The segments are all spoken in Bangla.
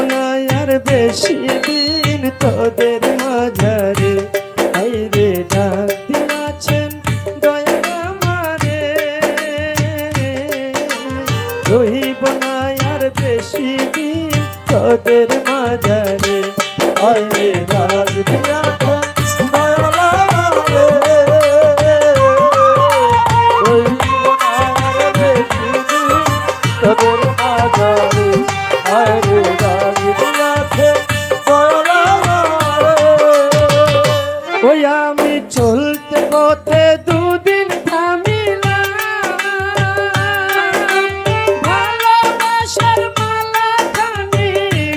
না আর বেশি দিন তোদের মাঝারে, আইরে ডাক দিয়াছেন দয়াল আমারে। রহিব না আর বেশি দিন তোদের মাঝারে, আইরে ডাক দিয়াছেন দয়াল আমারে। রহিব না আর বেশি দিন তোদের মাঝারে, আইরে ডাক দিয়াছেন দয়াল আমারে। ওই আমি চলতে পথে দুদিন থামিলাম, ভালোবাসার মালা খানি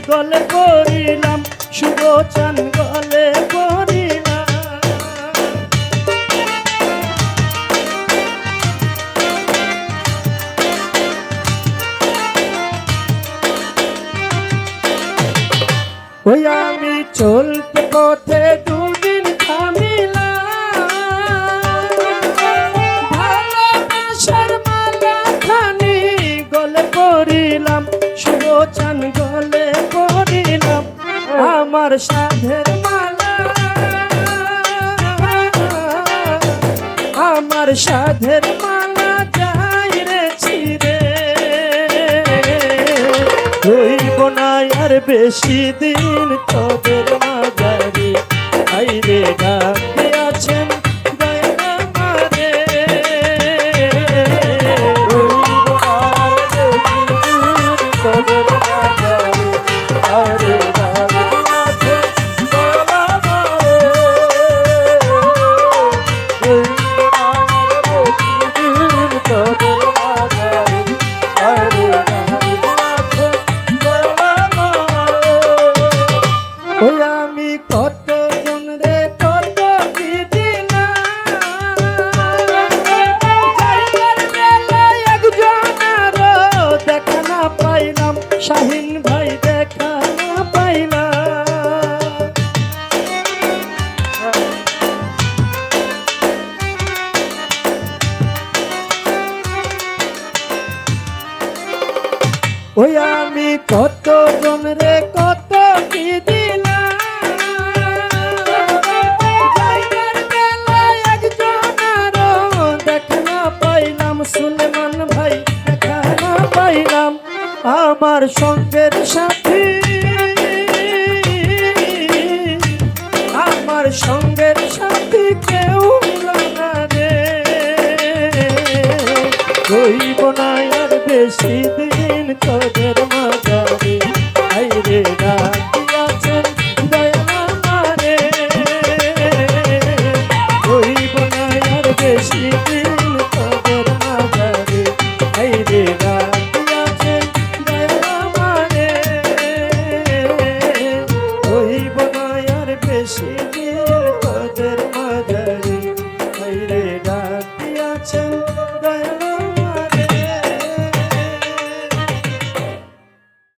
গলে পরিলাম, শুভ চান গলে পরিলাম। ওই আমি চলতে পথে দুদিন থামিলাম, ভালোবাসার মালা খানি গলে পরিলাম, শুভ চান গলে পরিলাম। আমার সাধের মালা, আমার সাধের মালা যাই রে ছিঁড়ে, রইব না আর বেশি দিন তোদের মাঝারে, আইরে ডাক দিয়াছেন দয়াল আমারে। রইব না আর বেশি দিন তোদের মাঝারে, আইরে ডাক দিয়াছেন দয়াল আমারে। রইব না আর বেশি দিন তোদের মাঝারে, আইরে ডাক দিয়াছেন দয়াল আমারে। ওই আমি কত জন রে কত কি দিলাম, যাইবার বেলায় একজনেরও দেখা না পাইলাম, শাহিন ভাই দেখা না পাইলাম। ওই আমি কত জন রে কত কি দিলাম, যাইবার বেলায় একজনেরও দেখা না পাইলাম, সুলেমান ভাই দেখা না পাইলাম। আমার সঙ্গের সাথী, আমার সঙ্গের সাথী কেউ হলো না রে, রইব না আর বেশি দিন তোদের মাঝারে, আইরে ডাক দিয়াছেন দয়াল আমারে। রইব না আর বেশি দিন তোদের মাঝারে, আইরে ডাক দিয়াছেন দয়াল আমারে। রইব না আর বেশি